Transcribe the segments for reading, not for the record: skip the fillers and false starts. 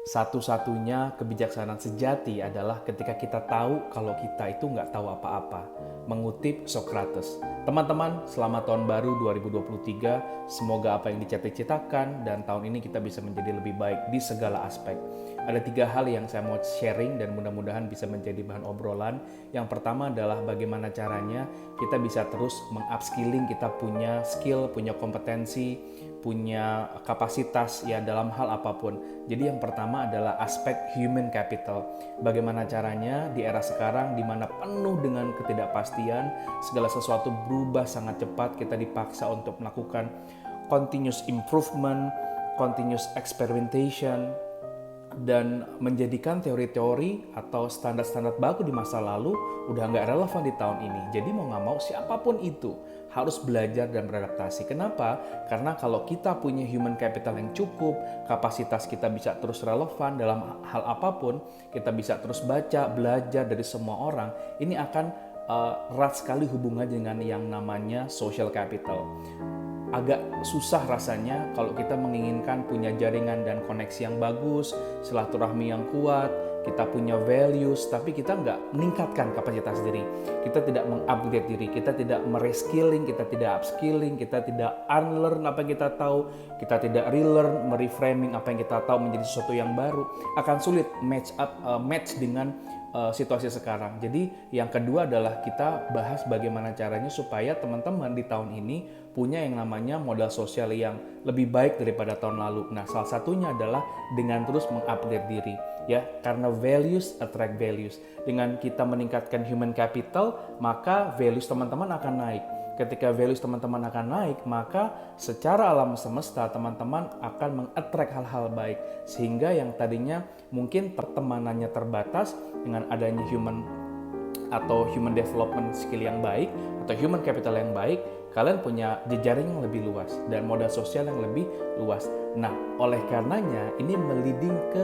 Satu-satunya kebijaksanaan sejati adalah ketika kita tahu kalau kita itu nggak tahu apa-apa. Mengutip Socrates. Teman-teman, selamat tahun baru 2023. Semoga apa yang dicita-citakan dan tahun ini kita bisa menjadi lebih baik di segala aspek. Ada 3 hal yang saya mau sharing dan mudah-mudahan bisa menjadi bahan obrolan. Yang pertama adalah bagaimana caranya kita bisa terus mengupskilling, kita punya skill, punya kompetensi, punya kapasitas ya dalam hal apapun. Jadi yang pertama adalah aspek human capital. Bagaimana caranya di era sekarang di mana penuh dengan ketidakpastian, segala sesuatu berubah sangat cepat, kita dipaksa untuk melakukan continuous improvement, continuous experimentation, dan menjadikan teori-teori atau standar-standar baku di masa lalu udah nggak relevan di tahun ini. Jadi mau nggak mau siapapun itu harus belajar dan beradaptasi. Kenapa? Karena kalau kita punya human capital yang cukup, kapasitas kita bisa terus relevan dalam hal apapun, kita bisa terus baca, belajar dari semua orang, ini akan erat sekali hubungannya dengan yang namanya social capital. Agak susah rasanya kalau kita menginginkan punya jaringan dan koneksi yang bagus, silaturahmi yang kuat, kita punya values, tapi kita nggak meningkatkan kapasitas diri. Kita tidak mengupgrade diri, kita tidak mereskilling, kita tidak upskilling, kita tidak unlearn apa yang kita tahu, kita tidak relearn, mereframing apa yang kita tahu menjadi sesuatu yang baru, akan sulit match dengan situasi sekarang. Jadi yang kedua adalah kita bahas bagaimana caranya supaya teman-teman di tahun ini punya yang namanya modal sosial yang lebih baik daripada tahun lalu. Nah, salah satunya adalah dengan terus mengupgrade diri, ya, karena values attract values. Dengan kita meningkatkan human capital, maka values teman-teman akan naik. Ketika values teman-teman akan naik, maka secara alam semesta teman-teman akan meng-attract hal-hal baik. Sehingga yang tadinya mungkin pertemanannya terbatas, dengan adanya human development skill yang baik atau human capital yang baik, kalian punya jejaring yang lebih luas dan modal sosial yang lebih luas. Nah, oleh karenanya ini meliding ke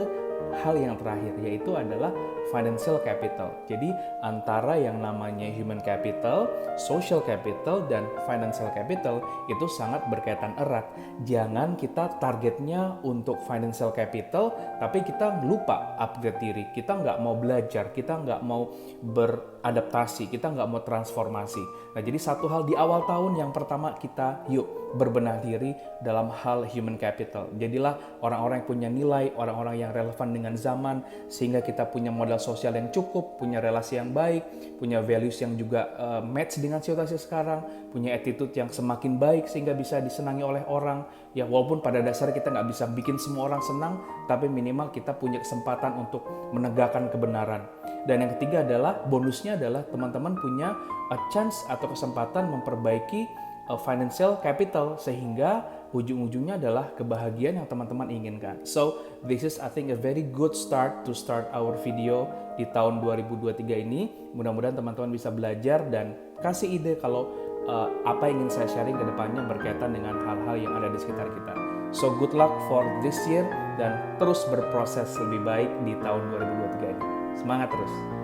hal yang terakhir, yaitu adalah financial capital. Jadi antara yang namanya human capital, social capital, dan financial capital itu sangat berkaitan erat. Jangan kita targetnya untuk financial capital, tapi kita lupa upgrade diri. Kita nggak mau belajar, kita nggak mau beradaptasi, kita nggak mau transformasi. Nah, jadi satu hal di awal tahun yang pertama kita yuk berbenah diri dalam hal human capital. Jadilah orang-orang yang punya nilai, orang-orang yang relevan dengan zaman, sehingga kita punya modal sosial yang cukup, punya relasi yang baik, punya values yang juga match dengan situasi sekarang, punya attitude yang semakin baik sehingga bisa disenangi oleh orang. Ya, walaupun pada dasarnya kita nggak bisa bikin semua orang senang, tapi minimal kita punya kesempatan untuk menegakkan kebenaran. Dan yang ketiga adalah bonusnya adalah teman-teman punya a chance atau kesempatan memperbaiki financial capital, sehingga ujung-ujungnya adalah kebahagiaan yang teman-teman inginkan. So, this is I think a very good start to start our video di tahun 2023 ini. Mudah-mudahan teman-teman bisa belajar dan kasih ide kalau apa yang ingin saya sharing ke depannya berkaitan dengan hal-hal yang ada di sekitar kita. So, good luck for this year dan terus berproses lebih baik di tahun 2023 ini. Semangat terus!